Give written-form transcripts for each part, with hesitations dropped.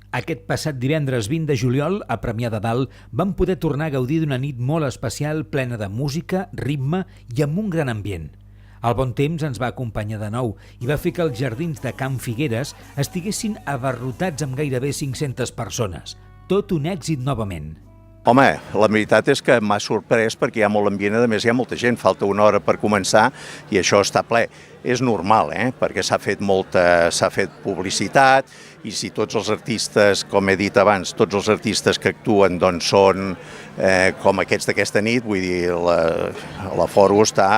Aquest passat divendres 20 de juliol, a Premià de Dalt, vam poder tornar a gaudir d'una nit molt especial, plena de música, ritme i amb un gran ambient. El bon temps ens va acompanyar de nou i va fer que els jardins de Can Figueres estiguessin abarrotats amb gairebé 500 persones. Tot un èxit novament. Home, la veritat és que m'ha sorprès perquè hi ha molt ambient, a més hi ha molta gent, falta una hora per començar i això està ple. És normal, perquè s'ha fet publicitat i si tots els artistes, com he dit abans, tots els artistes que actuen doncs són com aquests d'aquesta nit, vull dir, l'aforo està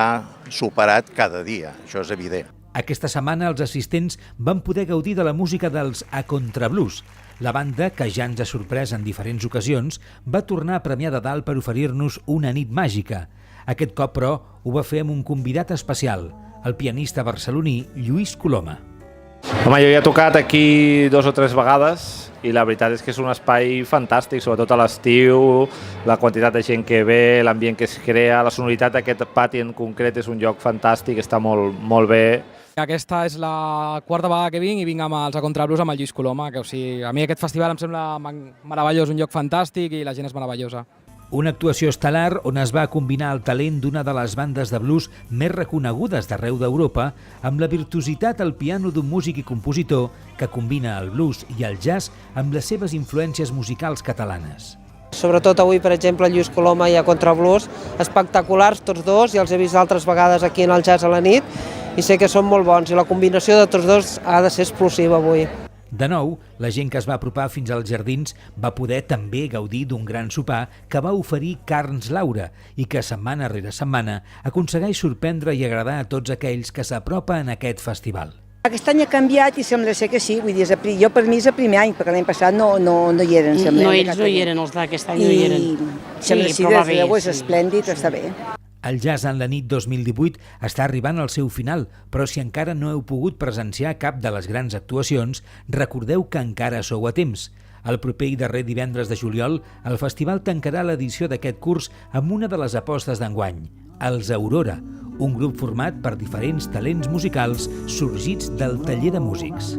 superat cada dia, això és evident. Aquesta setmana els assistents van poder gaudir de la música dels A Contrablues. La banda, que ja ens ha sorprès en diferents ocasions, va tornar a Premià de Dalt per oferir-nos una nit màgica. Aquest cop, però, ho va fer amb un convidat especial, el pianista barceloní Lluís Coloma. Home, jo ja he tocat aquí 2 o 3 vegades i la veritat és que és un espai fantàstic, sobretot a l'estiu, la quantitat de gent que ve, l'ambient que es crea, la sonoritat d'aquest pati en concret és un lloc fantàstic, està molt bé. Aquesta és la 4a vegada que vinc i vinc amb els A Contrablues amb el Lluís Coloma, que a mi aquest festival em sembla meravellós, un lloc fantàstic i la gent és meravellosa. Una actuació estel·lar on es va combinar el talent d'una de les bandes de blues més reconegudes d'arreu d'Europa amb la virtuositat al piano d'un músic i compositor que combina el blues i el jazz amb les seves influències musicals catalanes. Sobretot avui, per exemple, Lluís Coloma i A Contrablues, espectaculars tots dos, ja els he vist altres vegades aquí en el jazz a la nit i sé que són molt bons i la combinació de tots dos ha de ser explosiva avui. De nou, la gent que es va apropar fins als jardins va poder també gaudir d'un gran sopar que va oferir Carns Laura i que setmana rere setmana aconsegueix sorprendre i agradar a tots aquells que s'apropen a aquest festival. Aquest any ha canviat i sembla ser que sí, vull dir, jo per mi és el primer any, perquè l'any passat no hi eren. No, ells no hi eren, els d'aquest any no hi eren. I sembla que sí, des de llavors és esplèndid, està bé. El Jazz en la nit 2018 està arribant al seu final, però si encara no heu pogut presenciar cap de les grans actuacions, recordeu que encara sou a temps. El proper i darrer divendres de juliol, el festival tancarà l'edició d'aquest curs amb una de les apostes d'enguany, els Aurora, un grup format per diferents talents musicals sorgits del taller de músics.